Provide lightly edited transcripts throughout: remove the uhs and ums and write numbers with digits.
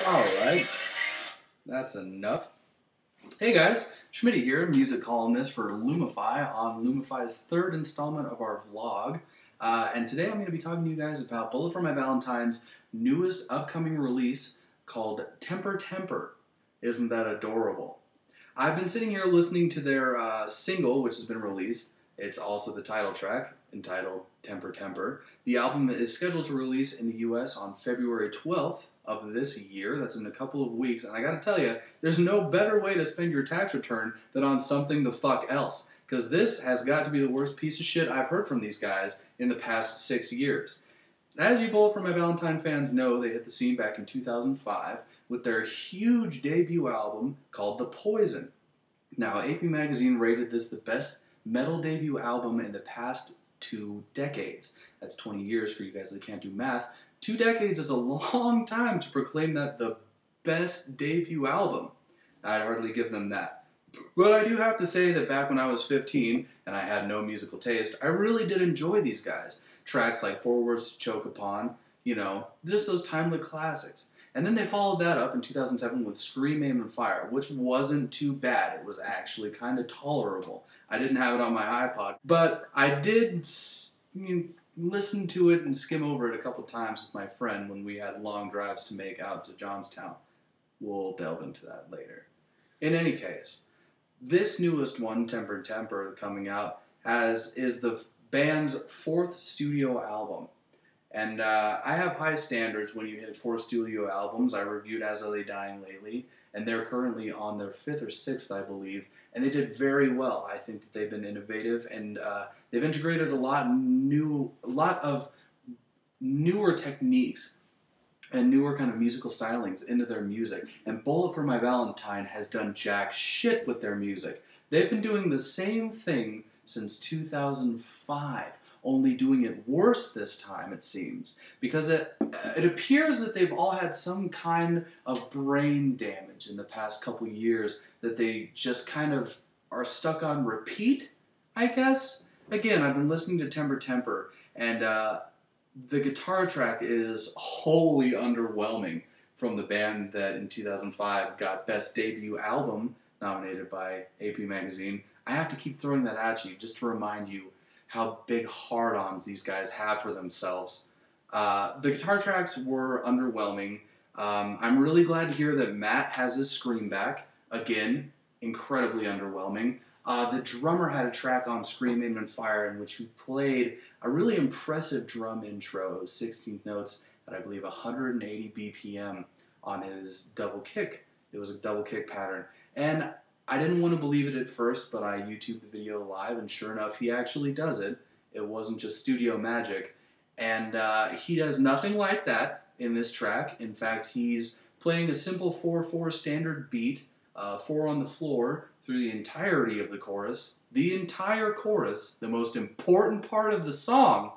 Alright, that's enough. Hey guys, Schmitty here, music columnist for Lumify on Lumify's third installment of our vlog. And today I'm going to be talking to you guys about Bullet for My Valentine's newest upcoming release called Temper Temper. Isn't that adorable? I've been sitting here listening to their single, which has been released. It's also the title track, entitled Temper Temper. The album is scheduled to release in the US on February 12th of this year. That's in a couple of weeks. And I gotta tell you, there's no better way to spend your tax return than on something the fuck else. Because this has got to be the worst piece of shit I've heard from these guys in the past 6 years. As you Bullet for My Valentine fans know, they hit the scene back in 2005 with their huge debut album called The Poison. Now, AP Magazine rated this the best metal debut album in the past 2 decades. That's 20 years for you guys that can't do math. 2 decades is a long time to proclaim that the best debut album. I'd hardly give them that. But I do have to say that back when I was 15 and I had no musical taste, I really did enjoy these guys. Tracks like Four Words to Choke Upon, you know, just those timely classics. And then they followed that up in 2007 with Scream, Aim, and Fire, which wasn't too bad. It was actually kind of tolerable. I didn't have it on my iPod, but I did listen to it and skim over it a couple times with my friend when we had long drives to make out to Johnstown. We'll delve into that later. In any case, this newest one, Temper Temper, coming out, is the band's 4th studio album. And I have high standards when you hit 4 studio albums. I reviewed As I Lay Dying lately, and they're currently on their 5th or 6th, I believe. And they did very well. I think that they've been innovative, and they've integrated a lot of newer techniques and newer kind of musical stylings into their music. And Bullet for My Valentine has done jack shit with their music. They've been doing the same thing since 2005. Only doing it worse this time, it seems, because it appears that they've all had some kind of brain damage in the past couple years, that they just kind of are stuck on repeat, I guess. Again, I've been listening to Temper Temper, and the guitar track is wholly underwhelming from the band that in 2005 got Best Debut Album nominated by AP Magazine. I have to keep throwing that at you just to remind you how big hard-ons these guys have for themselves. The guitar tracks were underwhelming. I'm really glad to hear that Matt has his scream back. Again, incredibly underwhelming. The drummer had a track on Scream, Aim, and Fire in which he played a really impressive drum intro, 16th notes at I believe 180 BPM on his double kick. It was a double kick pattern. And I didn't want to believe it at first, but I YouTubed the video live, and sure enough, he actually does it. It wasn't just studio magic. And he does nothing like that in this track. In fact, he's playing a simple 4/4 standard beat, 4 on the floor, through the entirety of the chorus. The entire chorus, the most important part of the song,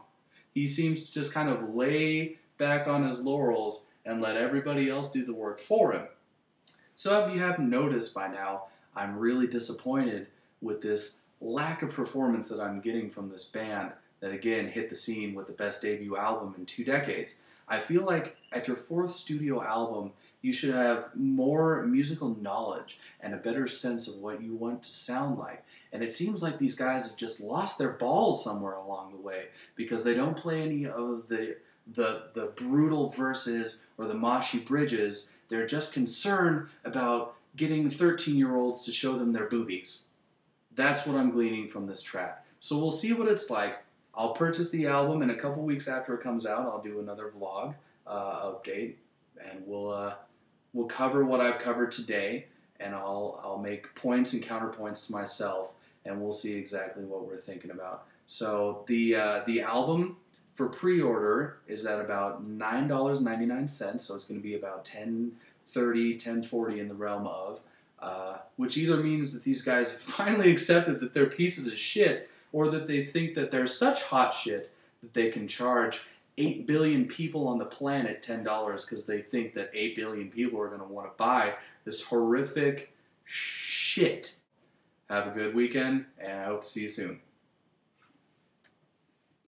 he seems to just kind of lay back on his laurels and let everybody else do the work for him. So if you haven't noticed by now, I'm really disappointed with this lack of performance that I'm getting from this band that, again, hit the scene with the best debut album in 2 decades. I feel like at your 4th studio album, you should have more musical knowledge and a better sense of what you want to sound like. And it seems like these guys have just lost their balls somewhere along the way, because they don't play any of the brutal verses or the moshy bridges. They're just concerned about getting 13-year-olds to show them their boobies. That's what I'm gleaning from this track. So we'll see what it's like. I'll purchase the album, and a couple weeks after it comes out, I'll do another vlog update, and we'll cover what I've covered today, and I'll make points and counterpoints to myself, and we'll see exactly what we're thinking about. So the album for pre-order is at about $9.99, so it's going to be about $10.30, $10.40 in the realm of, which either means that these guys have finally accepted that they're pieces of shit, or that they think that they're such hot shit that they can charge 8 billion people on the planet $10 because they think that 8 billion people are going to want to buy this horrific shit. Have a good weekend, and I hope to see you soon.